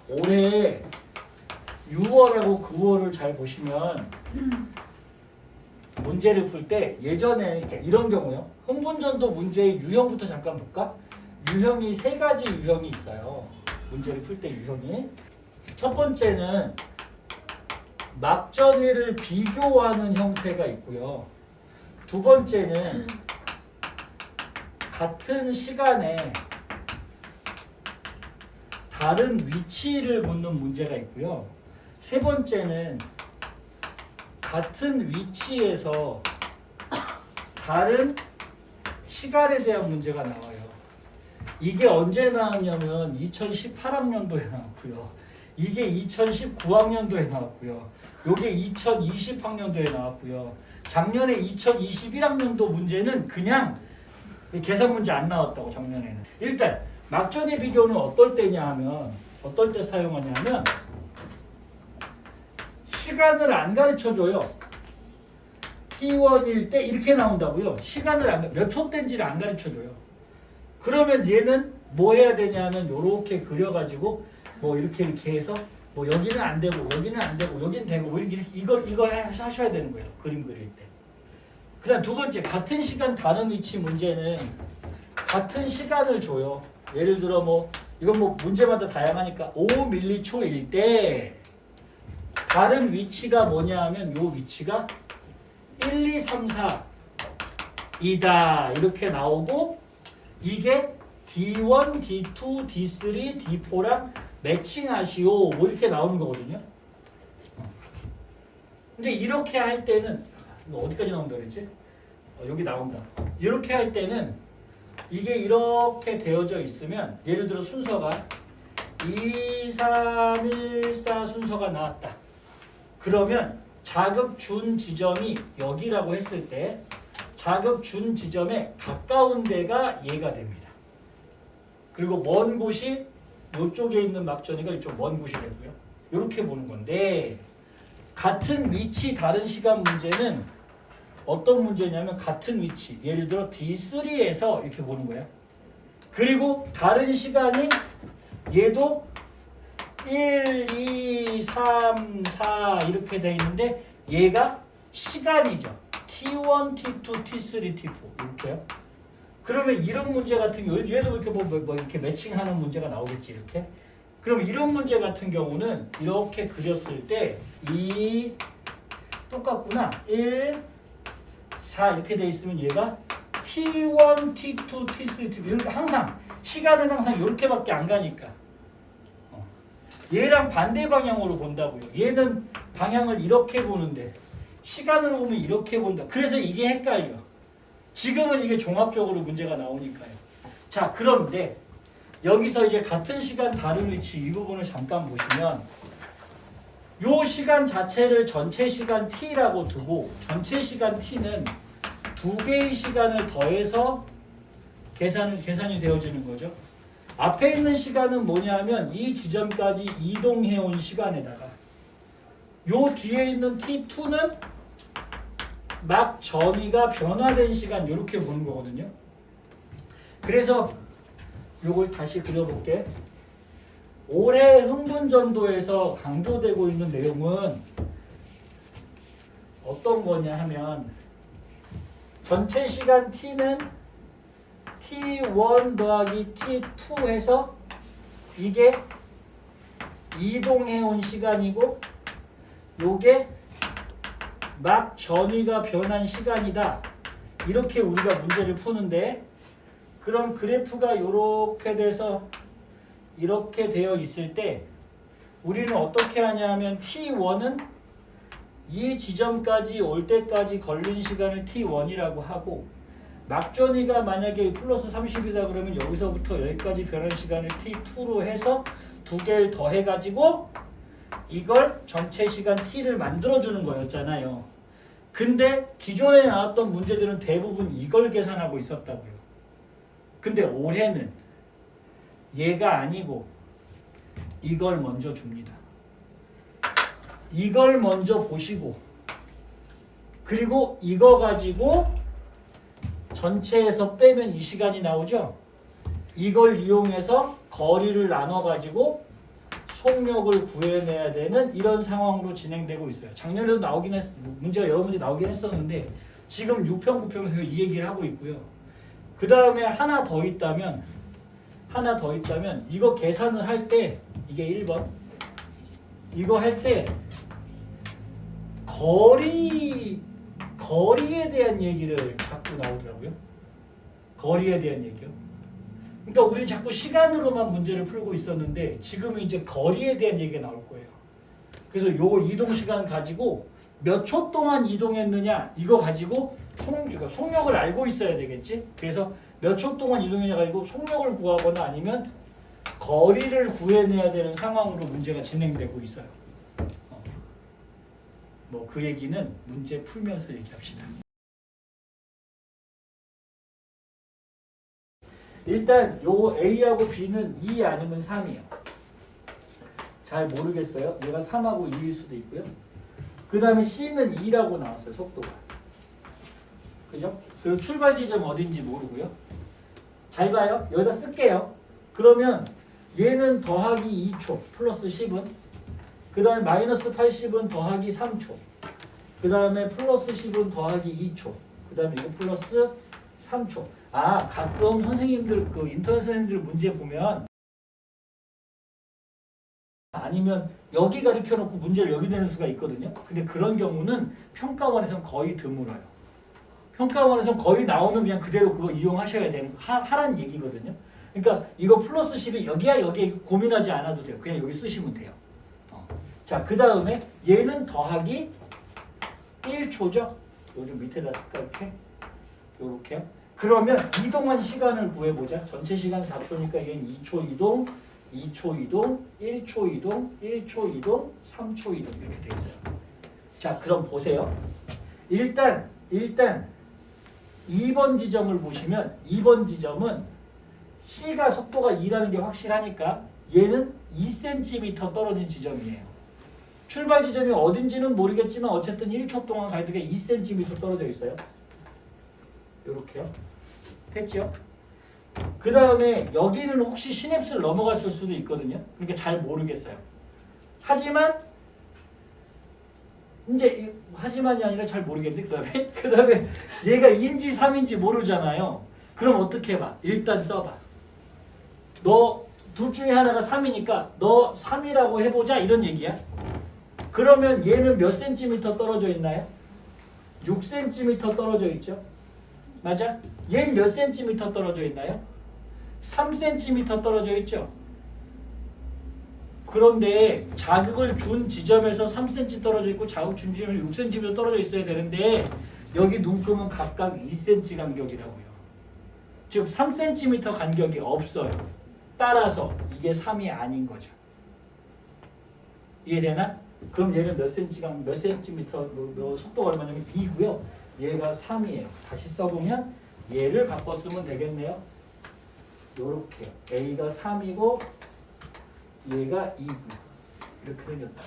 올해 6월하고 9월을 잘 보시면 문제를 풀 때 예전에 이런 경우요. 흥분전도 문제의 유형부터 잠깐 볼까? 유형이 세 가지 유형이 있어요. 문제를 풀 때 유형이. 첫 번째는 막전위를 비교하는 형태가 있고요. 두 번째는 같은 시간에 다른 위치를 묻는 문제가 있고요. 세 번째는 같은 위치에서 다른 시간에 대한 문제가 나와요. 이게 언제 나왔냐면 2018학년도에 나왔고요. 이게 2019학년도에 나왔고요. 요게 2020학년도에 나왔고요. 작년에 2021학년도 문제는 그냥 계산 문제 안 나왔다고 작년에는. 일단 막전의 비교는 어떨 때냐 하면 어떨 때 사용하냐면 시간을 안 가르쳐줘요. T1일 때 이렇게 나온다고요. 시간을 몇 초 때인지를 안 가르쳐줘요. 그러면 얘는 뭐 해야 되냐면 이렇게 그려가지고 뭐 이렇게 해서 뭐 여기는 안 되고 여기는 안 되고 여기는 되고 뭐 이거 하셔야 되는 거예요. 그림 그릴 때. 그다음 두 번째 같은 시간 다른 위치 문제는 같은 시간을 줘요. 예를 들어 뭐 이건 뭐 문제마다 다양하니까 5m초일 때 다른 위치가 뭐냐 하면 요 위치가 1, 2, 3, 4이다 이렇게 나오고 이게 D1, D2, D3, D4랑 매칭하시오 뭐 이렇게 나오는 거거든요. 근데 이렇게 할 때는 어디까지 나온다 그랬지? 여기 나온다. 이렇게 할 때는 이게 이렇게 되어져 있으면 예를 들어 순서가 2, 3, 1, 4 순서가 나왔다. 그러면 자극 준 지점이 여기라고 했을 때 자극 준 지점에 가까운 데가 얘가 됩니다. 그리고 먼 곳이 이쪽에 있는 막전이가 이쪽 먼 곳이 되고요. 이렇게 보는 건데 같은 위치 다른 시간 문제는 어떤 문제냐면 같은 위치 예를 들어 D3에서 이렇게 보는 거예요. 그리고 다른 시간이 얘도 1, 2, 3, 4 이렇게 돼 있는데 얘가 시간이죠. T1, T2, T3, T4 이렇게요. 그러면 이런 문제 같은 경우 얘도 이렇게 뭐 이렇게 매칭하는 문제가 나오겠지 이렇게. 그럼 이런 문제 같은 경우는 이렇게 그렸을 때 이 똑같구나. 1, 4 이렇게 돼 있으면 얘가 T1, T2, T3, T4 이렇게 항상 시간은 항상 이렇게밖에 안 가니까 얘랑 반대 방향으로 본다고요. 얘는 방향을 이렇게 보는데 시간으로 보면 이렇게 본다. 그래서 이게 헷갈려. 지금은 이게 종합적으로 문제가 나오니까요. 자, 그런데 여기서 이제 같은 시간 다른 위치 이 부분을 잠깐 보시면 요 시간 자체를 전체 시간 t라고 두고 전체 시간 t는 두 개의 시간을 더해서 계산이 되어지는 거죠. 앞에 있는 시간은 뭐냐면 이 지점까지 이동해온 시간에다가 요 뒤에 있는 t2는 막 전위가 변화된 시간 이렇게 보는 거거든요. 그래서 요걸 다시 그려볼게. 올해 흥분전도에서 강조되고 있는 내용은 어떤 거냐 하면 전체 시간 t는 t1 더하기 t2 해서 이게 이동해온 시간이고 요게 막 전위가 변한 시간이다. 이렇게 우리가 문제를 푸는데 그럼 그래프가 이렇게 돼서 이렇게 되어 있을 때 우리는 어떻게 하냐면 t1은 이 지점까지 올 때까지 걸린 시간을 t1이라고 하고 막전위가 만약에 플러스 30이다 그러면 여기서부터 여기까지 변한 시간을 t2로 해서 두 개를 더해가지고 이걸 전체 시간 t를 만들어주는 거였잖아요. 근데 기존에 나왔던 문제들은 대부분 이걸 계산하고 있었다고요. 근데 올해는 얘가 아니고 이걸 먼저 줍니다. 이걸 먼저 보시고 그리고 이거 가지고 전체에서 빼면 이 시간이 나오죠. 이걸 이용해서 거리를 나눠 가지고 속력을 구해내야 되는 이런 상황으로 진행되고 있어요. 작년에도 문제가 여러 문제 나오긴 했었는데 지금 6편, 9편에서 이 얘기를 하고 있고요. 그 다음에 하나 더 있다면 이거 계산을 할 때 이게 1번 이거 할 때 거리에 대한 얘기를 자꾸 나오더라고요. 거리에 대한 얘기요. 그러니까 우리 자꾸 시간으로만 문제를 풀고 있었는데 지금은 이제 거리에 대한 얘기가 나올 거예요. 그래서 요 이동 시간 가지고 몇 초 동안 이동했느냐 이거 가지고 속력을 알고 있어야 되겠지. 그래서 몇 초 동안 이동했냐 가지고 속력을 구하거나 아니면 거리를 구해내야 되는 상황으로 문제가 진행되고 있어요. 뭐 그 얘기는 문제 풀면서 얘기합시다. 일단 요 A하고 B는 2 아니면 3이에요. 잘 모르겠어요. 얘가 3하고 2일 수도 있고요. 그 다음에 C는 2라고 나왔어요. 속도가. 그죠? 그리고 출발 지점 어딘지 모르고요. 잘 봐요. 여기다 쓸게요. 그러면 얘는 더하기 2초 플러스 10은 그 다음에 마이너스 80은 더하기 3초 그 다음에 플러스 10은 더하기 2초 그 다음에 이거 플러스 3초. 가끔 선생님들 인터넷 선생님들 문제 보면 아니면 여기 가르쳐 놓고 문제를 여기 내는 수가 있거든요. 근데 그런 경우는 평가원에서는 거의 드물어요. 평가원에서는 거의 나오면 그냥 그대로 그거 이용하셔야 되는 하란 얘기거든요. 그러니까 이거 플러스 10이 여기야 여기에 고민하지 않아도 돼요. 그냥 여기 쓰시면 돼요. 자, 그 다음에 얘는 더하기 1초죠. 요즘 밑에다 쓸까 이렇게? 요렇게요. 그러면 이동한 시간을 구해보자. 전체 시간 4초니까 얘는 2초 이동, 2초 이동, 1초 이동, 1초 이동, 3초 이동 이렇게 돼 있어요. 자, 그럼 보세요. 일단 2번 지점을 보시면 2번 지점은 C가 속도가 2라는 게 확실하니까 얘는 2cm 떨어진 지점이에요. 출발 지점이 어딘지는 모르겠지만 어쨌든 1초 동안 가야 되게 2cm 떨어져 있어요. 이렇게요. 했죠? 그 다음에 여기는 혹시 시냅스를 넘어갔을 수도 있거든요. 그러니까 잘 모르겠어요. 하지만이 아니라 잘 모르겠는데 그 다음에 얘가 2인지 3인지 모르잖아요. 그럼 어떻게 해봐? 일단 써봐. 너 둘 중에 하나가 3이니까 너 3이라고 해보자 이런 얘기야. 그러면 얘는 몇 센티미터 떨어져 있나요? 6cm 떨어져 있죠? 맞아? 얘는 몇 센티미터 떨어져 있나요? 3cm 떨어져 있죠? 그런데 자극을 준 지점에서 3cm 떨어져 있고 자극 준 지점에서 6cm 떨어져 있어야 되는데 여기 눈금은 각각 2cm 간격이라고요. 즉 3cm 간격이 없어요. 따라서 이게 3이 아닌 거죠. 이해되나? 그럼 얘는 몇 센티미터 속도가 얼마냐면 2고요. 얘가 3이에요. 다시 써보면 얘를 바꿔 쓰면 되겠네요. 요렇게 A가 3이고 얘가 2고요. 이렇게 생겼다.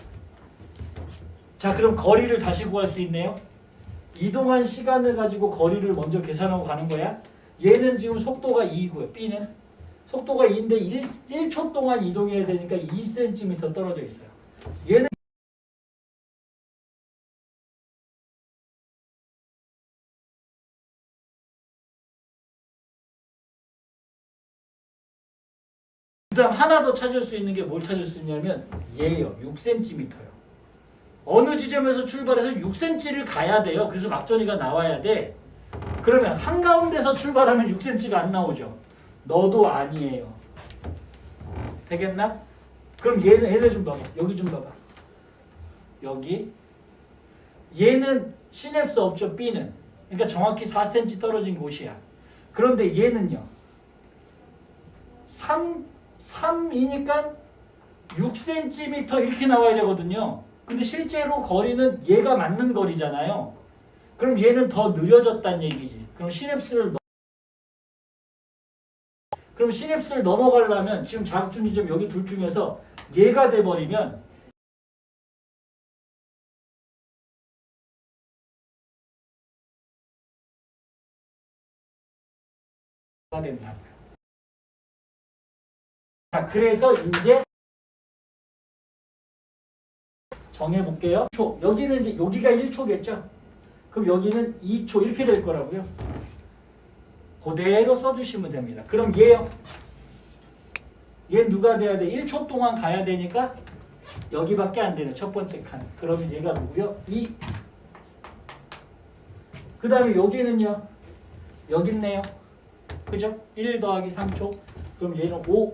자, 그럼 거리를 다시 구할 수 있네요. 이동한 시간을 가지고 거리를 먼저 계산하고 가는 거야. 얘는 지금 속도가 2고요. B는 속도가 2인데 1초 동안 이동해야 되니까 2cm 떨어져 있어요. 얘는 그 다음 하나 더 찾을 수 있는 게 뭘 찾을 수 있냐면 얘요. 6cm요. 어느 지점에서 출발해서 6cm를 가야 돼요. 그래서 막전이가 나와야 돼. 그러면 한가운데서 출발하면 6cm가 안 나오죠. 너도 아니에요. 되겠나? 그럼 얘를 좀 봐봐. 여기 좀 봐봐. 여기. 얘는 시냅스 없죠. B는. 그러니까 정확히 4cm 떨어진 곳이야. 그런데 얘는요. 3이니까 6cm 이렇게 나와야 되거든요. 근데 실제로 거리는 얘가 맞는 거리잖아요. 그럼 얘는 더 느려졌다는 얘기지. 그럼 시냅스를 넘어가려면 지금 자극준 지점 여기 둘 중에서 얘가 돼버리면 가 된다고요. 자, 그래서 이제 정해볼게요. 초. 여기는 이제 여기가 1초겠죠? 그럼 여기는 2초 이렇게 될 거라고요. 그대로 써주시면 됩니다. 그럼 얘요. 얘 누가 돼야 돼? 1초 동안 가야 되니까 여기밖에 안 되네. 첫 번째 칸. 그러면 얘가 누구요? 2. 그 다음에 여기는요. 여기 있네요. 그죠? 1 더하기 3초. 그럼 얘는 5.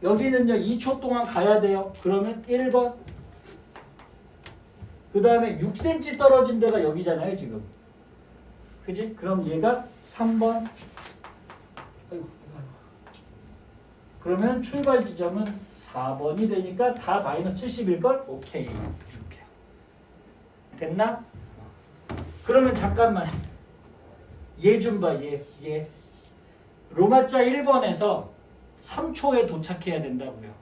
여기는요. 2초 동안 가야 돼요. 그러면 1번. 그 다음에 6cm 떨어진 데가 여기잖아요. 지금. 그지? 그럼 얘가 3번. 아이고. 그러면 출발 지점은 4번이 되니까 다 마이너스 70일걸? 오케이. 이렇게. 됐나? 그러면 잠깐만. 얘 좀 봐. 얘. 로마자 1번에서 3초에 도착해야 된다고요.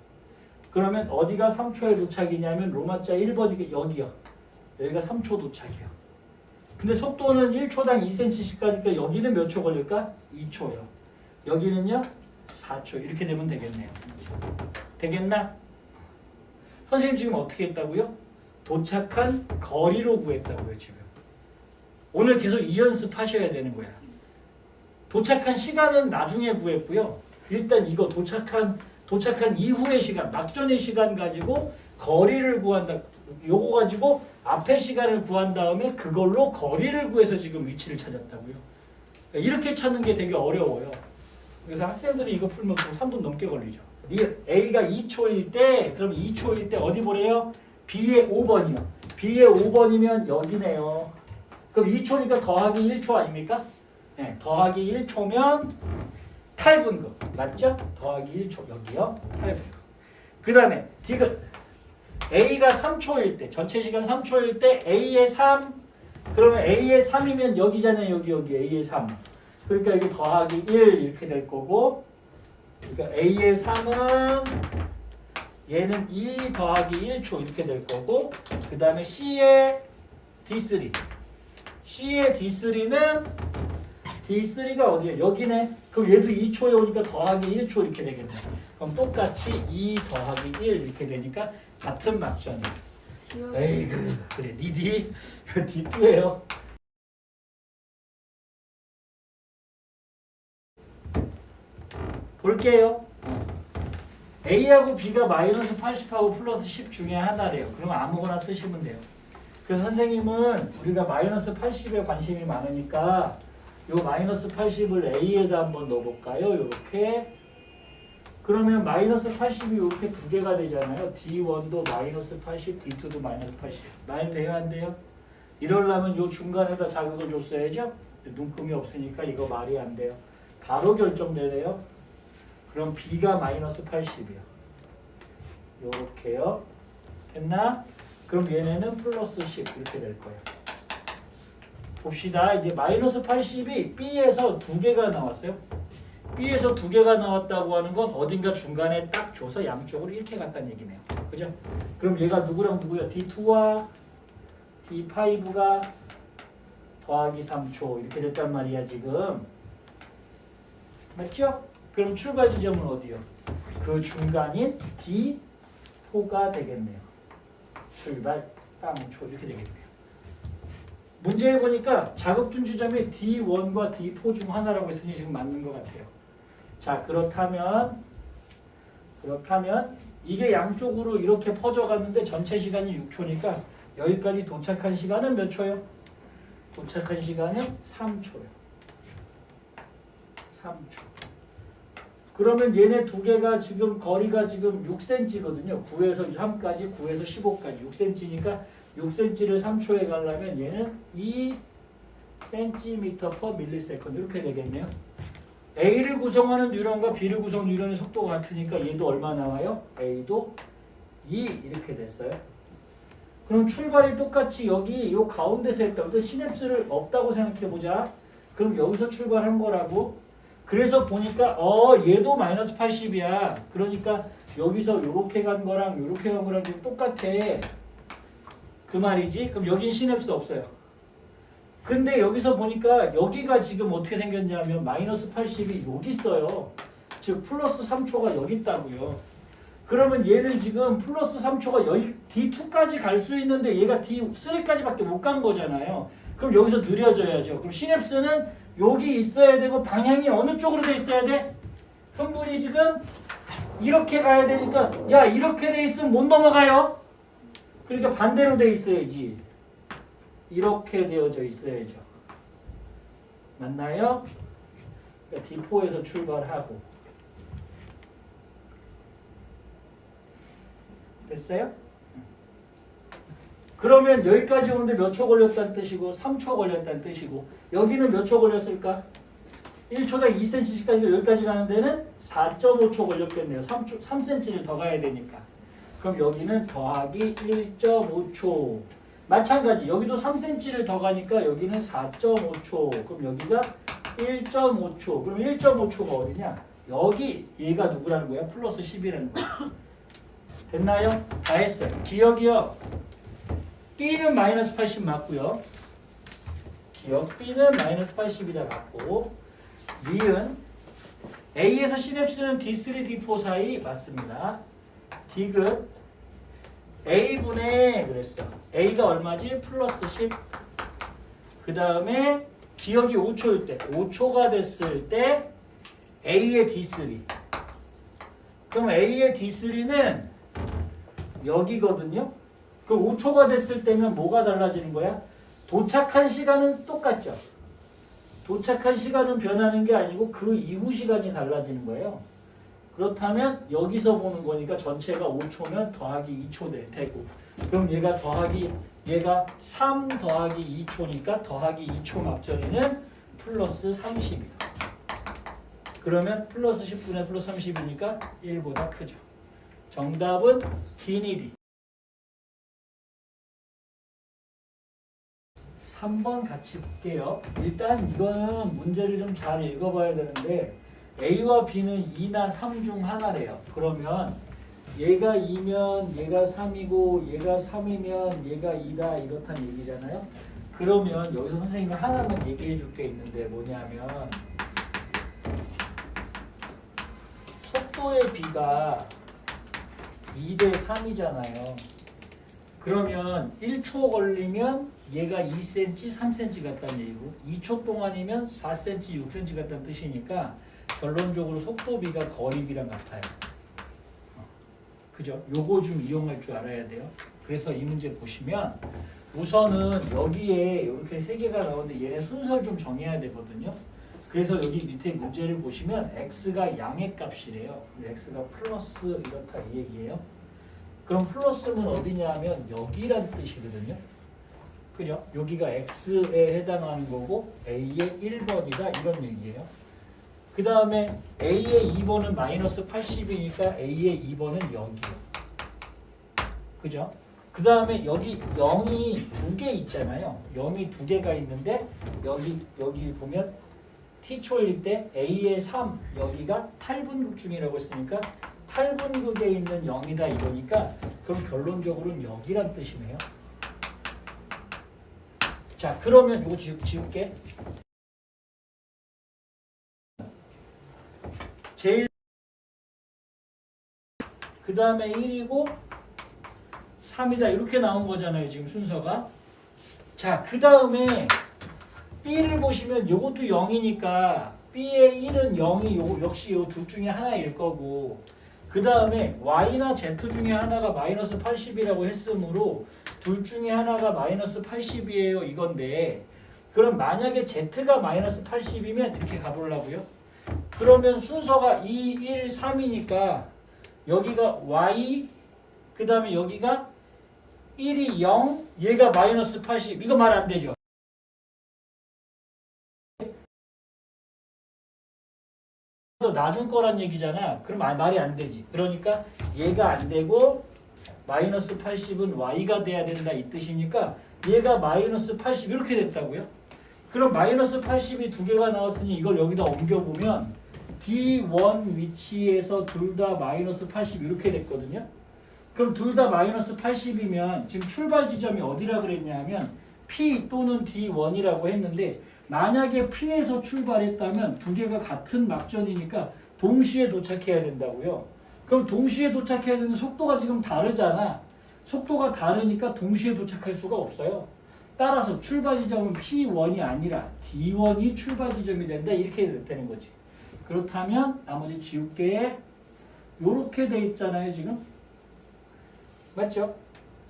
그러면 어디가 3초에 도착이냐면 로마자 1번이 여기요. 여기가 3초 도착이요. 근데 속도는 1초당 2cm씩 가니까 여기는 몇 초 걸릴까? 2초요. 여기는요? 4초. 이렇게 되면 되겠네요. 되겠나? 선생님 지금 어떻게 했다고요? 도착한 거리로 구했다고요. 지금. 오늘 계속 이 연습 하셔야 되는 거야. 도착한 시간은 나중에 구했고요. 일단 이거 도착한 이후의 시간, 막전의 시간 가지고 거리를 구한다. 요거 가지고 앞의 시간을 구한 다음에 그걸로 거리를 구해서 지금 위치를 찾았다고요. 이렇게 찾는 게 되게 어려워요. 그래서 학생들이 이거 풀면 3분 넘게 걸리죠. A가 2초일 때, 그럼 2초일 때 어디 보래요? B의 5번이요. B의 5번이면 여기네요. 그럼 2초니까 더하기 1초 아닙니까? 네, 더하기 1초면 8분거. 맞죠? 더하기 1초. 여기요. 8분거. 그 다음에 A가 3초일 때, 전체 시간 3초일 때 A의 3, 그러면 A의 3이면 여기잖아요. 여기 A의 3. 그러니까 여기 더하기 1 이렇게 될 거고, 그러니까 A의 3은 얘는 2 더하기 1초 이렇게 될 거고, 그 다음에 C의 D3. C의 D3가 어디에? 여기네. 그럼 얘도 2초에 오니까 더하기 1초 이렇게 되겠네. 그럼 똑같이 2 더하기 1 이렇게 되니까 같은 막전이야. 에이그 그래 니디 D2예요. 볼게요. A하고 B가 마이너스 80하고 플러스 10 중에 하나래요. 그러면 아무거나 쓰시면 돼요. 그래서 선생님은 우리가 마이너스 80에 관심이 많으니까 요 마이너스 80을 A에다 한번 넣어볼까요? 요렇게. 그러면 마이너스 80이 이렇게 두 개가 되잖아요. D1도 마이너스 80, D2도 마이너스 80. 말 돼요? 안 돼요? 이러려면 요 중간에다 자극을 줬어야죠? 눈금이 없으니까 이거 말이 안 돼요. 바로 결정되네요. 그럼 B가 마이너스 80이요. 요렇게요. 됐나? 그럼 얘네는 플러스 10 이렇게 될 거예요. 봅시다. 이제 마이너스 80이 B에서 두 개가 나왔어요. B에서 두 개가 나왔다고 하는 건 어딘가 중간에 딱 줘서 양쪽으로 이렇게 갔다는 얘기네요. 그죠? 그럼 얘가 누구랑 누구야? D2와 D5가 더하기 3초 이렇게 됐단 말이야 지금. 맞죠? 그럼 출발 지점은 어디요? 그 중간인 D4가 되겠네요. 출발 땅초 이렇게 되겠네요. 문제에 보니까 자극준 지점이 D1과 D4 중 하나라고 했으니 지금 맞는 것 같아요. 자, 그렇다면 이게 양쪽으로 이렇게 퍼져갔는데 전체 시간이 6초니까 여기까지 도착한 시간은 몇 초요? 도착한 시간은 3초요. 3초. 그러면 얘네 두 개가 지금 거리가 지금 6cm거든요. 9에서 3까지, 9에서 15까지 6cm니까 6cm를 3초에 가려면 얘는 2cm/ms 이렇게 되겠네요. A를 구성하는 뉴런과 B를 구성하는 뉴런의 속도가 같으니까 얘도 얼마 나와요? A도 2 이렇게 됐어요. 그럼 출발이 똑같이 여기 요 가운데서 했다고 또 시냅스를 없다고 생각해보자. 그럼 여기서 출발한 거라고. 그래서 보니까 얘도 마이너스 80이야. 그러니까 여기서 요렇게 간 거랑 요렇게 간 거랑 지금 똑같아. 그 말이지. 그럼 여긴 시냅스 없어요. 근데 여기서 보니까 여기가 지금 어떻게 생겼냐면 마이너스 80이 여기 있어요. 즉 플러스 3초가 여기 있다고요. 그러면 얘는 지금 플러스 3초가 여기 D2까지 갈 수 있는데 얘가 D3까지밖에 못 간 거잖아요. 그럼 여기서 느려져야죠. 그럼 시냅스는 여기 있어야 되고 방향이 어느 쪽으로 돼 있어야 돼? 흥분이 지금 이렇게 가야 되니까 야 이렇게 돼 있으면 못 넘어가요. 그러니까 반대로 돼 있어야지. 이렇게 되어져 있어야죠. 맞나요? 그러니까 D4에서 출발하고 됐어요? 그러면 여기까지 오는데 몇 초 걸렸다는 뜻이고 3초 걸렸다는 뜻이고 여기는 몇 초 걸렸을까? 1초당 2cm까지 여기까지 가는 데는 4.5초 걸렸겠네요. 3cm를 더 가야 되니까. 그럼 여기는 더하기 1.5초. 마찬가지 여기도 3cm를 더 가니까 여기는 4.5초. 그럼 여기가 1.5초. 그럼 1.5초가 어디냐? 여기 얘가 누구라는 거야? 플러스 10이라는 거야. 됐나요? 다 했어요. 기억이요. B는 마이너스 80 맞고요. 기억 B는 마이너스 80이다 맞고 니은 A에서 시냅스는 D3, D4 사이 맞습니다. D급 A분의 그랬어. A가 얼마지? 플러스 10. 그 다음에 기억이 5초일 때 5초가 됐을 때 A의 D3. 그럼 A의 D3는 여기거든요. 그럼 5초가 됐을 때면 뭐가 달라지는 거야? 도착한 시간은 똑같죠. 도착한 시간은 변하는 게 아니고 그 이후 시간이 달라지는 거예요. 그렇다면 여기서 보는 거니까 전체가 5초면 더하기 2초 될 테고 그럼 얘가 3 더하기 2초니까 더하기 2초 막전이는 플러스 30이에요. 그러면 플러스 10분의 플러스 30이니까 1보다 크죠. 정답은 기니디. 3번 같이 볼게요. 일단 이거는 문제를 좀 잘 읽어봐야 되는데 A와 B는 2나 3 중 하나래요. 그러면 얘가 2면 얘가 3이고 얘가 3이면 얘가 2다 이렇다는 얘기잖아요. 그러면 여기서 선생님이 하나만 얘기해 줄 게 있는데 뭐냐면 속도의 B가 2대 3이잖아요. 그러면 1초 걸리면 얘가 2cm, 3cm 같다는 얘기고 2초 동안이면 4cm, 6cm 같다는 뜻이니까 결론적으로 속도비가 거리비랑 같아요. 그죠? 요거 좀 이용할 줄 알아야 돼요. 그래서 이 문제 보시면 우선은 여기에 이렇게 세 개가 나오는데 얘네 순서를 좀 정해야 되거든요. 그래서 여기 밑에 문제를 보시면 x가 양의 값이래요. x가 플러스 이렇다 이 얘기예요. 그럼 플러스는 어디냐 하면 여기란 뜻이거든요. 그죠? 여기가 x에 해당하는 거고 a의 1번이다 이런 얘기예요. 그 다음에 a의 2번은 마이너스 80이니까 a의 2번은 0이에요. 그죠? 그 다음에 여기 0이 두 개 있잖아요. 0이 두 개가 있는데 여기 보면 t초일 때 a의 3 여기가 탈분극중이라고 했으니까 탈분극에 있는 0이다 이거니까 그럼 결론적으로는 여기란 뜻이네요. 자 그러면 이거 지울게. 제일 그 다음에 1이고 3이다 이렇게 나온 거잖아요. 지금 순서가. 자 그 다음에 B를 보시면 이것도 0이니까 B의 1은 0이 역시 요 둘 중에 하나일 거고 그 다음에 Y나 Z 중에 하나가 마이너스 80이라고 했으므로 둘 중에 하나가 마이너스 80이에요 이건데 그럼 만약에 Z가 마이너스 80이면 이렇게 가보려고요. 그러면 순서가 2, 1, 3이니까 여기가 Y 그 다음에 여기가 1이 0 얘가 마이너스 80 이거 말 안 되죠. 더 나중 거란 얘기잖아. 그럼 말이 안 되지. 그러니까 얘가 안 되고 마이너스 80은 y가 돼야 된다 이 뜻이니까 얘가 마이너스 80 이렇게 됐다고요. 그럼 마이너스 80이 두 개가 나왔으니 이걸 여기다 옮겨보면 D1 위치에서 둘 다 마이너스 80 이렇게 됐거든요. 그럼 둘 다 마이너스 80이면 지금 출발 지점이 어디라 그랬냐면 P 또는 D1이라고 했는데 만약에 P에서 출발했다면 두 개가 같은 막전이니까 동시에 도착해야 된다고요. 그럼 동시에 도착해야 되는 속도가 지금 다르잖아. 속도가 다르니까 동시에 도착할 수가 없어요. 따라서 출발 지점은 P1이 아니라 D1이 출발 지점이 된다. 이렇게 되는 거지. 그렇다면 나머지 지울게. 요렇게 돼 있잖아요, 지금. 맞죠?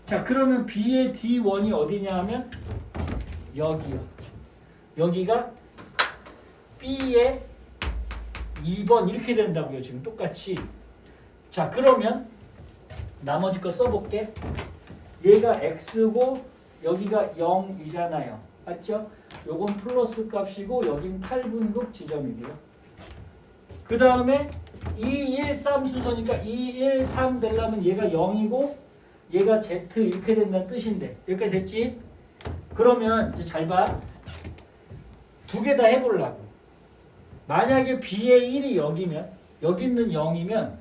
자, 그러면 B의 D1이 어디냐 하면 여기요. 여기가 B의 2번 이렇게 된다고요. 지금 똑같이. 자, 그러면 나머지 거 써볼게. 얘가 X고 여기가 0이잖아요. 맞죠? 요건 플러스 값이고 여긴 탈분극 지점이고요. 그 다음에 2, 1, 3 순서니까 2, 1, 3 되려면 얘가 0이고 얘가 Z 이렇게 된다는 뜻인데 이렇게 됐지? 그러면 이제 잘 봐. 두 개 다 해보려고. 만약에 B의 1이 여기면 여기 있는 0이면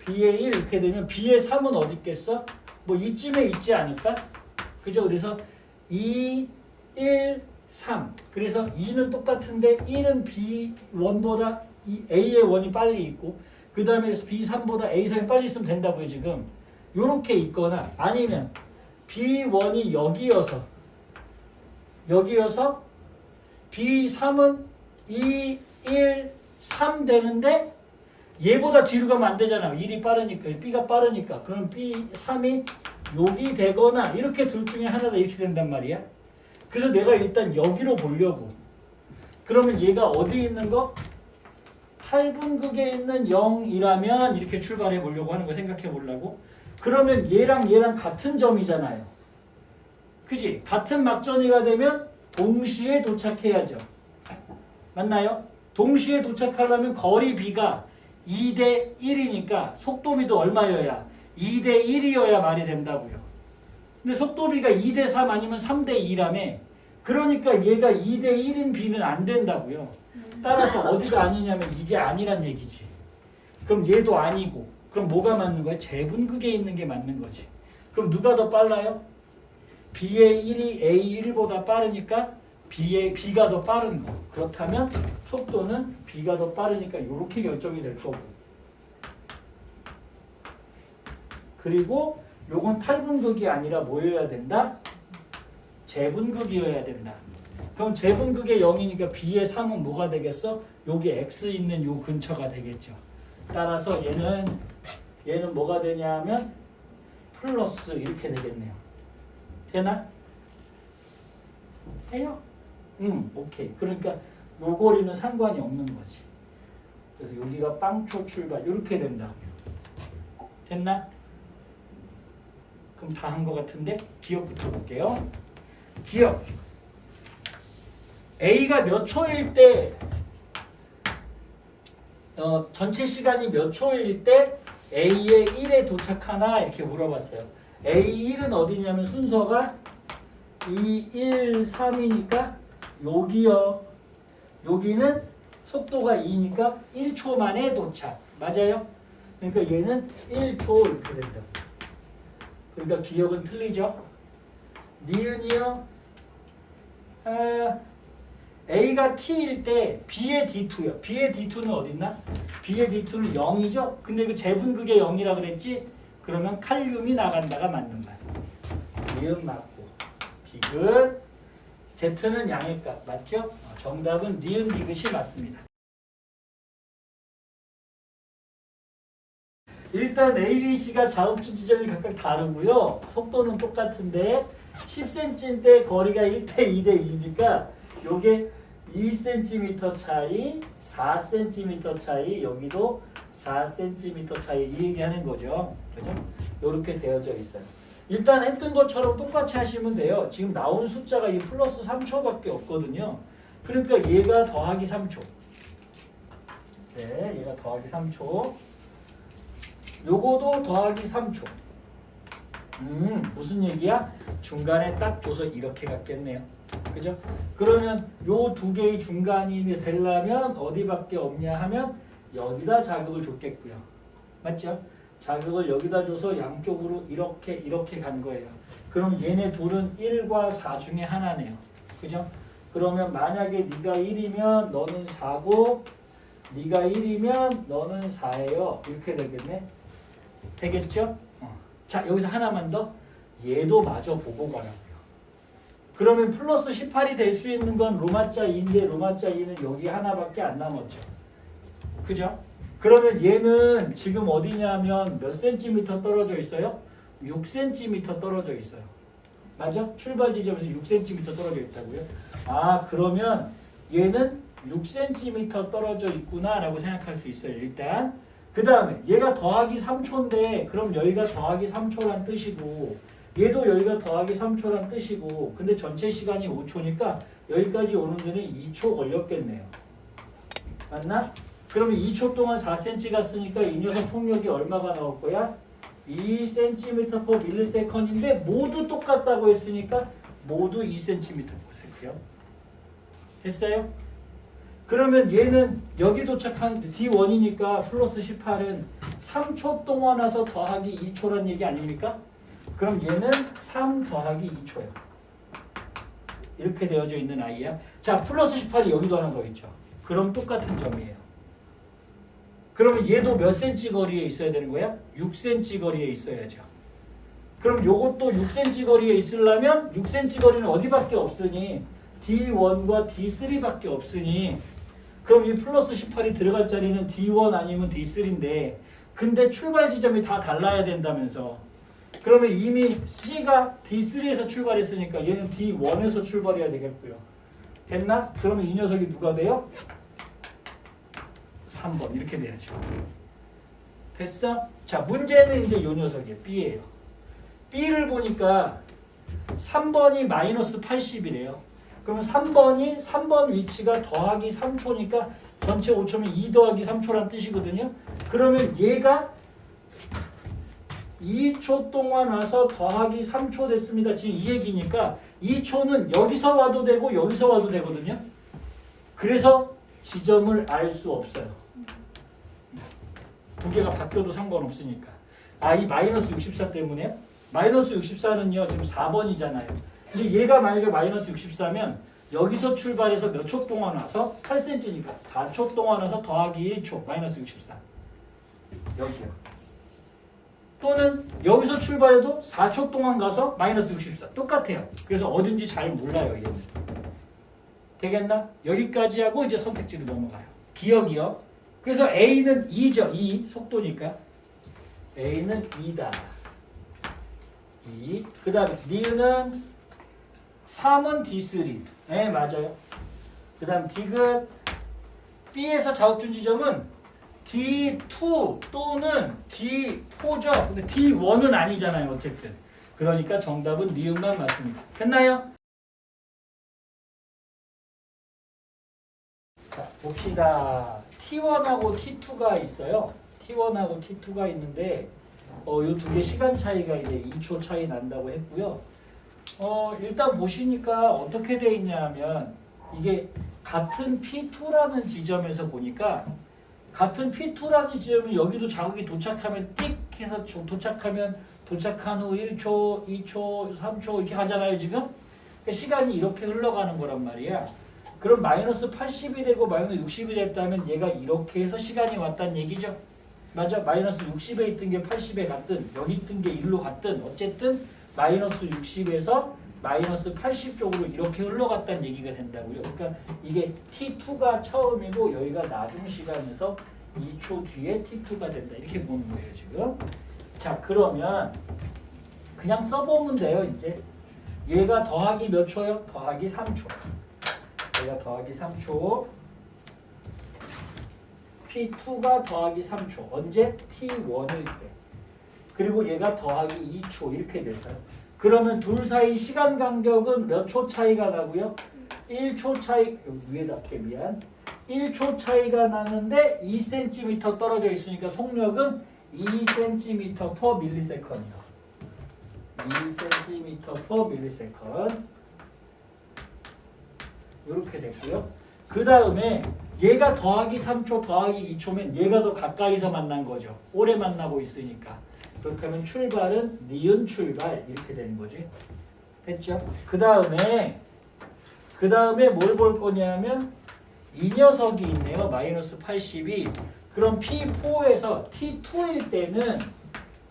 B의 1 이렇게 되면 B의 3은 어디 있겠어? 뭐 이쯤에 있지 않을까? 그죠? 그래서 2, 1, 3. 그래서 2는 똑같은데 1은 B1보다 A의 1이 빨리 있고 그 다음에 B3보다 A3이 빨리 있으면 된다고요. 지금 요렇게 있거나 아니면 B1이 여기여서 B3은 2, 1, 3 되는데 얘보다 뒤로 가면 안 되잖아. 1이 빠르니까 B가 빠르니까 그럼 B3이 여기 되거나 이렇게 둘 중에 하나다 이렇게 된단 말이야. 그래서 내가 일단 여기로 보려고. 그러면 얘가 어디 있는 거? 탈분극에 있는 0이라면 이렇게 출발해 보려고 하는 거 생각해 보려고. 그러면 얘랑 같은 점이잖아요. 그지? 같은 막전이가 되면 동시에 도착해야죠. 맞나요? 동시에 도착하려면 거리 B가 2대 1이니까 속도비도 얼마여야? 2대 1이어야 말이 된다고요. 근데 속도비가 2대 3 아니면 3대 2라며. 그러니까 얘가 2대 1인 B는 안 된다고요. 따라서 어디가 아니냐면 이게 아니란 얘기지. 그럼 얘도 아니고. 그럼 뭐가 맞는 거야? 재분극에 있는 게 맞는 거지. 그럼 누가 더 빨라요? B의 1이 A1보다 빠르니까 B가 더 빠른 거. 그렇다면 속도는 B가 더 빠르니까 이렇게 결정이 될 거고. 그리고 요건 탈분극이 아니라 뭐여야 된다? 재분극이어야 된다. 그럼 재분극의 0이니까 B의 3은 뭐가 되겠어? 여기 X 있는 요 근처가 되겠죠. 따라서 얘는 뭐가 되냐 하면 플러스 이렇게 되겠네요. 되나? 돼요? 오케이. 그러니까 요 거리는 상관이 없는 거지. 그래서 여기가 빵초 출발 이렇게 된다고요. 됐나? 그럼 다 한 것 같은데 기억부터 볼게요. 기억. A가 몇 초일 때 전체 시간이 몇 초일 때 A의 1에 도착하나 이렇게 물어봤어요. A1은 어디냐면 순서가 2, 1, 3이니까 여기요. 여기는 속도가 2니까 1초 만에 도착. 맞아요? 그러니까 얘는 1초 이렇게 된다. 그러니까 기억은 틀리죠? 니은이요. A가 T일 때 B의 D2요. B의 D2는 어딨나? B의 D2는 0이죠? 근데 그 재분극의 0이라 그랬지? 그러면 칼륨이 나간다가 맞는 말. 니은 맞고. 디귿. Z는 양의값. 맞죠? 정답은 니은 디귿이 맞습니다. 일단 A, B, C가 자업중 지점이 각각 다르고요. 속도는 똑같은데 10cm인데 거리가 1대 2대 2니까 요게 2cm 차이, 4cm 차이, 여기도 4cm 차이 이 얘기하는 거죠. 그죠? 이렇게 되어져 있어요. 일단 했던 것처럼 똑같이 하시면 돼요. 지금 나온 숫자가 이 플러스 3초밖에 없거든요. 그러니까 얘가 더하기 3초. 네, 얘가 더하기 3초. 요거도 더하기 3초. 무슨 얘기야? 중간에 딱 줘서 이렇게 갔겠네요. 그죠? 그러면 요 두 개의 중간이 되려면 어디밖에 없냐 하면 여기다 자극을 줬겠고요. 맞죠? 자극을 여기다 줘서 양쪽으로 이렇게 간 거예요. 그럼 얘네 둘은 1과 4 중에 하나네요. 그죠? 그러면 만약에 네가 1이면 너는 4고 네가 1이면 너는 4예요. 이렇게 되겠네. 되겠죠? 자, 여기서 하나만 더. 얘도 마저 보고 가라고요. 그러면 플러스 18이 될 수 있는 건 로마자 2인데 로마자 2는 여기 하나밖에 안 남았죠. 그죠? 그러면 얘는 지금 어디냐면 몇 센티미터 떨어져 있어요? 6cm 떨어져 있어요. 맞아? 출발 지점에서 6cm 떨어져 있다고요? 아, 그러면 얘는 6cm 떨어져 있구나 라고 생각할 수 있어요. 일단 그 다음에 얘가 더하기 3초인데 그럼 여기가 더하기 3초란 뜻이고 얘도 여기가 더하기 3초란 뜻이고 근데 전체 시간이 5초니까 여기까지 오는 데는 2초 걸렸겠네요. 맞나? 그러면 2초 동안 4cm 갔으니까 이 녀석 속력이 얼마가 나올 거야? 2cm/ms인데 모두 똑같다고 했으니까 모두 2cm/s요. 됐어요? 그러면 얘는 여기 도착한 D1이니까 플러스 18은 3초 동안 와서 더하기 2초란 얘기 아닙니까? 그럼 얘는 3 더하기 2초예요. 이렇게 되어져 있는 아이야. 자, 플러스 18이 여기도 하나 더 있죠. 그럼 똑같은 점이에요. 그러면 얘도 몇 cm 거리에 있어야 되는 거야? 6cm 거리에 있어야죠. 그럼 요것도 6cm 거리에 있으려면 6cm 거리는 어디밖에 없으니 D1과 D3밖에 없으니 그럼 이 플러스 18이 들어갈 자리는 D1 아니면 D3인데 근데 출발 지점이 다 달라야 된다면서 그러면 이미 C가 D3에서 출발했으니까 얘는 D1에서 출발해야 되겠고요. 됐나? 그러면 이 녀석이 누가 돼요? 3번 이렇게 돼야죠. 됐어? 자, 문제는 이제 이 녀석이에요. B예요. B를 보니까 3번이 마이너스 80이래요. 그러면 3번 위치가 더하기 3초니까 전체 5초면 2 더하기 3초란 뜻이거든요. 그러면 얘가 2초 동안 와서 더하기 3초 됐습니다. 지금 이 얘기니까 2초는 여기서 와도 되고 여기서 와도 되거든요. 그래서 지점을 알 수 없어요. 두 개가 바뀌어도 상관없으니까. 아, 이 마이너스 64 때문에요? 마이너스 64는요 지금 4번이잖아요. 근데 얘가 만약에 마이너스 64면 여기서 출발해서 몇 초 동안 와서 8cm니까 4초 동안 와서 더하기 1초 마이너스 64 여기요. 또는 여기서 출발해도 4초 동안 가서 마이너스 64 똑같아요. 그래서 어딘지 잘 몰라요. 얘는. 되겠나? 여기까지 하고 이제 선택지로 넘어가요. 기억이요. 그래서 A는 2죠. 2 속도니까 A는 2다. 2. 그 다음에 니은은 3은 D3. 네, 맞아요. 그 다음 디귿 B에서 자국준 지점은 D2 또는 D4죠. 근데 D1은 아니잖아요. 어쨌든. 그러니까 정답은 니은만 맞습니다. 됐나요? 자, 봅시다. T1하고 T2가 있어요. T1하고 T2가 있는데 이 두 개 시간 차이가 이제 2초 차이 난다고 했고요. 일단 보시니까 어떻게 돼 있냐면 이게 같은 P2라는 지점에서 보니까 같은 P2라는 지점은 여기도 자극이 도착하면 띡 해서 도착한 후 1초, 2초, 3초 이렇게 하잖아요 지금. 그러니까 시간이 이렇게 흘러가는 거란 말이야. 그럼 마이너스 80이 되고 마이너스 60이 됐다면 얘가 이렇게 해서 시간이 왔다는 얘기죠. 맞아. 마이너스 60에 있던 게 80에 갔든 여기 있던 게 1로 갔든 어쨌든 마이너스 60에서 마이너스 80 쪽으로 이렇게 흘러갔다는 얘기가 된다고요. 그러니까 이게 T2가 처음이고 여기가 나중 시간에서 2초 뒤에 T2가 된다. 이렇게 보는 거예요 지금. 자, 그러면 그냥 써보면 돼요. 이제 얘가 더하기 몇 초요? 더하기 3초. 얘가 더하기 3초. P2가 더하기 3초. 언제? T1일 때. 그리고 얘가 더하기 2초. 이렇게 됐어요. 그러면 둘 사이 시간 간격은 몇 초 차이가 나고요? 1초 차이, 위에다 할게 미안. 1초 차이가 나는데 2cm 떨어져 있으니까 속력은 2cm/ms이요. 2cm/ms. 이렇게 됐고요. 그 다음에 얘가 더하기 3초 더하기 2초면 얘가 더 가까이서 만난 거죠. 오래 만나고 있으니까. 그렇다면 출발은 니은 출발 이렇게 되는 거지. 됐죠? 그 다음에 뭘 볼 거냐면 이 녀석이 있네요. 마이너스 80이. 그럼 P4에서 T2일 때는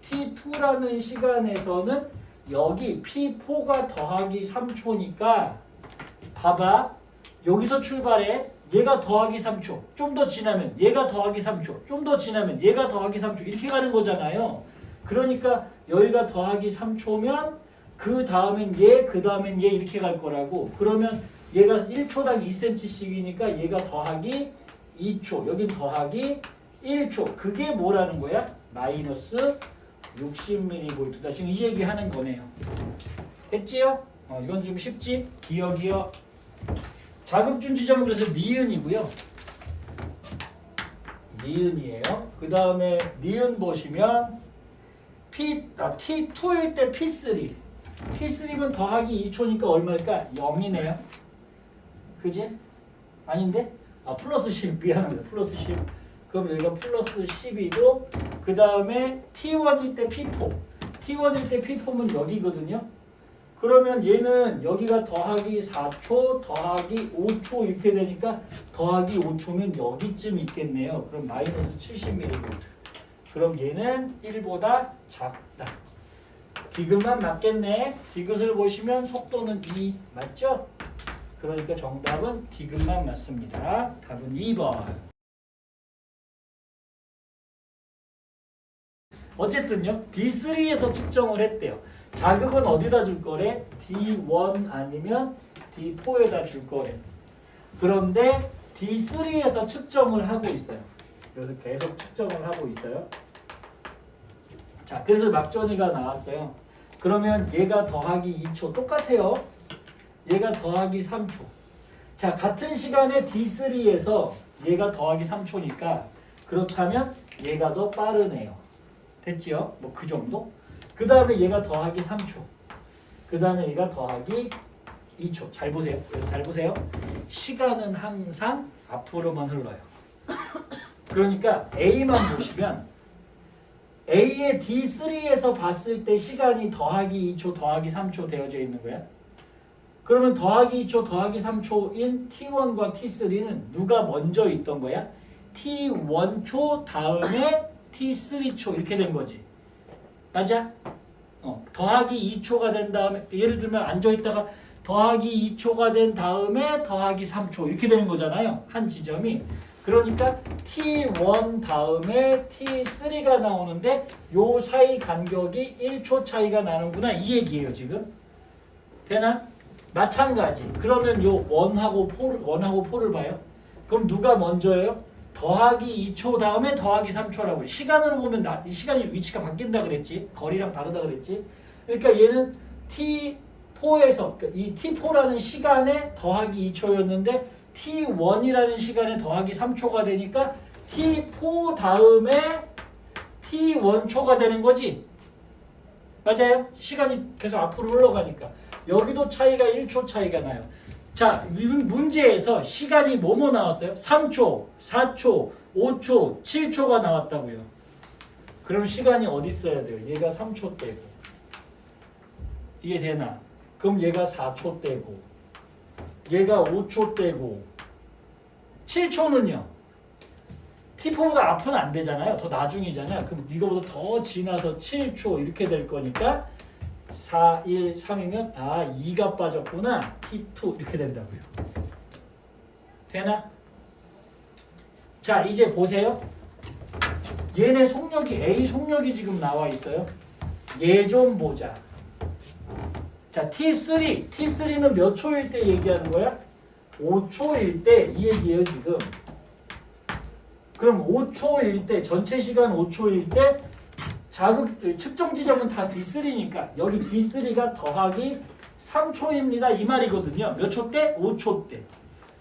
T2라는 시간에서는 여기 P4가 더하기 3초니까 봐봐. 여기서 출발해. 얘가 더하기 3초. 좀 더 지나면 얘가 더하기 3초. 좀 더 지나면 얘가 더하기 3초. 이렇게 가는 거잖아요. 그러니까 여기가 더하기 3초면 그 다음엔 얘, 그 다음엔 얘 이렇게 갈 거라고. 그러면 얘가 1초당 2cm씩이니까 얘가 더하기 2초. 여긴 더하기 1초. 그게 뭐라는 거야? 마이너스 60mV다. 지금 이 얘기 하는 거네요. 됐지요? 이건 좀 쉽지? 기억이요. 자극준 지점은 그래서 니은이고요. 니은이에요. 그 다음에 니은 보시면 T2일 때 P3. P3면 더하기 2초니까 얼마일까? 0이네요. 그지? 아닌데? 플러스 10. 미안합니다. 플러스 10. 그럼 여기가 플러스 10이고 그 다음에 T1일 때 P4. T1일 때 P4면 여기거든요. 그러면 얘는 여기가 더하기 4초, 더하기 5초 이렇게 되니까 더하기 5초면 여기쯤 있겠네요. 그럼 마이너스 70mV. 그럼 얘는 1보다 작다. 디귿만 맞겠네. 디귿을 보시면 속도는 2 맞죠? 그러니까 정답은 디귿만 맞습니다. 답은 2번. 어쨌든요. D3에서 측정을 했대요. 자극은 어디다 줄 거래? D1 아니면 D4에다 줄 거래. 그런데 D3에서 측정을 하고 있어요. 그래서 계속 측정을 하고 있어요. 자, 그래서 막전이가 나왔어요. 그러면 얘가 더하기 2초 똑같아요. 얘가 더하기 3초. 자, 같은 시간에 D3에서 얘가 더하기 3초니까 그렇다면 얘가 더 빠르네요. 됐지요? 뭐 그 정도? 그 다음에 얘가 더하기 3초. 그 다음에 얘가 더하기 2초. 잘 보세요. 잘 보세요. 시간은 항상 앞으로만 흘러요. 그러니까 A만 보시면 A의 D3에서 봤을 때 시간이 더하기 2초, 더하기 3초 되어져 있는 거야. 그러면 더하기 2초, 더하기 3초인 T1과 T3는 누가 먼저 있던 거야? T1초 다음에 T3초 이렇게 된 거지. 맞아? 더하기 2초가 된 다음에 예를 들면 앉아있다가 더하기 2초가 된 다음에 더하기 3초 이렇게 되는 거잖아요. 한 지점이. 그러니까 T1 다음에 T3가 나오는데 요 사이 간격이 1초 차이가 나는구나 이 얘기예요 지금. 되나? 마찬가지. 그러면 요 1하고 4를 봐요. 그럼 누가 먼저예요? 더하기 2초 다음에 더하기 3초라고요. 시간으로 보면 이 시간이 위치가 바뀐다 그랬지. 거리랑 다르다 그랬지. 그러니까 얘는 T4에서 그러니까 이 T4라는 시간에 더하기 2초였는데 T1이라는 시간에 더하기 3초가 되니까 T4 다음에 T1초가 되는 거지. 맞아요? 시간이 계속 앞으로 흘러가니까. 여기도 차이가 1초 차이가 나요. 자, 문제에서 시간이 뭐뭐 나왔어요? 3초, 4초, 5초, 7초가 나왔다고요. 그럼 시간이 어디 있어야 돼요? 얘가 3초 때고. 이게 되나? 그럼 얘가 4초 때고. 얘가 5초 때고. 7초는요? T4보다 앞은 안 되잖아요. 더 나중이잖아요. 그럼 이거보다 더 지나서 7초 이렇게 될 거니까 4, 1, 3이면 2가 빠졌구나. T2 이렇게 된다고요. 되나? 자, 이제 보세요. 얘네 속력이 A 속력이 지금 나와 있어요. 얘 좀 보자. 자, T3는 몇 초일 때 얘기하는 거야? 5초일 때 이 얘기예요, 지금. 그럼 5초일 때 전체 시간 5초일 때 자극 측정 지점은 다 D3니까 여기 D3가 더하기 3초입니다. 이 말이거든요. 몇 초 때? 5초 때.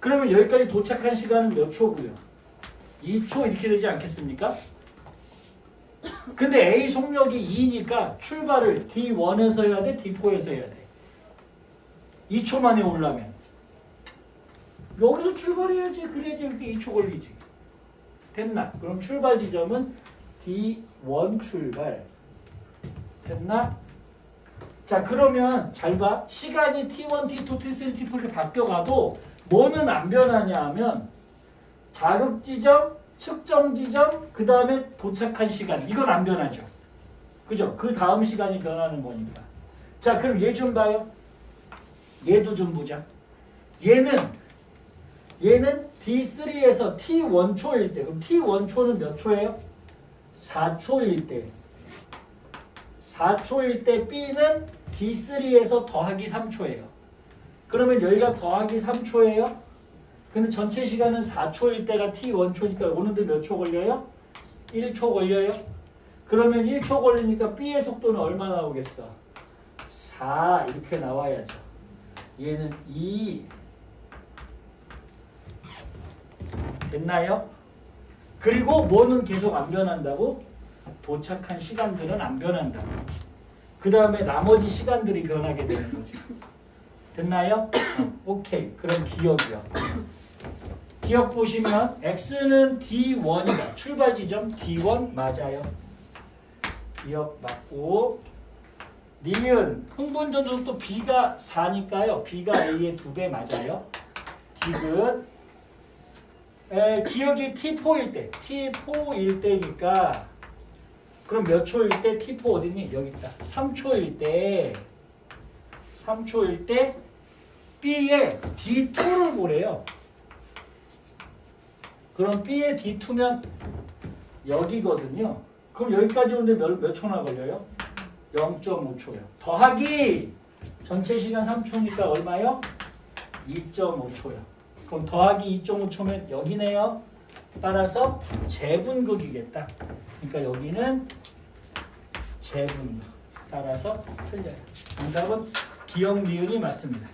그러면 여기까지 도착한 시간은 몇 초고요? 2초 이렇게 되지 않겠습니까? 근데 A 속력이 2니까 출발을 D1에서 해야 돼? D4에서 해야 돼? 2초 만에 오려면 여기서 출발해야지. 그래야지 이렇게 2초 걸리지. 됐나? 그럼 출발 지점은 D1 출발. 됐나? 자, 그러면 잘 봐. 시간이 T1, T2, T3, T4 이렇게 바뀌어가도 뭐는 안 변하냐 하면 자극 지점, 측정 지점, 그 다음에 도착한 시간. 이건 안 변하죠. 그죠? 그 다음 시간이 변하는 거니까. 자, 그럼 얘 좀 봐요. 얘도 좀 보자. 얘는 D3에서 T1초일 때. 그럼 T1초는 몇 초예요? 4초일 때. 4초일 때 B는 D3에서 더하기 3초예요. 그러면 여기가 더하기 3초예요. 근데 전체 시간은 4초일 때가 T1초니까 오는데 몇 초 걸려요? 1초 걸려요. 그러면 1초 걸리니까 B의 속도는 얼마 나오겠어? 4 이렇게 나와야죠. 얘는 2 됐나요? 그리고 뭐는 계속 안 변한다고? 도착한 시간들은 안 변한다고. 그 다음에 나머지 시간들이 변하게 되는 거죠. 됐나요? 오케이. 그럼 기억이요. 기억 보시면 X는 D1이다. 출발 지점 D1 맞아요. 기억 맞고 니은 흥분전도 또 B가 4니까요. B가 A의 2배 맞아요. 디귿 기억이 T4일 때 T4일 때니까 그럼 몇 초일 때 T4 어디니? 여기 있다. 3초일 때 B의 D2를 보래요. 그럼 B의 D2면 여기거든요. 그럼 여기까지 오는데 몇 초나 걸려요? 0.5초요. 더하기 전체 시간 3초니까 얼마요? 2.5초요. 그럼 더하기 2.5초면 여기네요. 따라서 재분극이겠다. 그러니까 여기는 재분극. 따라서 틀려요. 정답은 기억 니은이 맞습니다.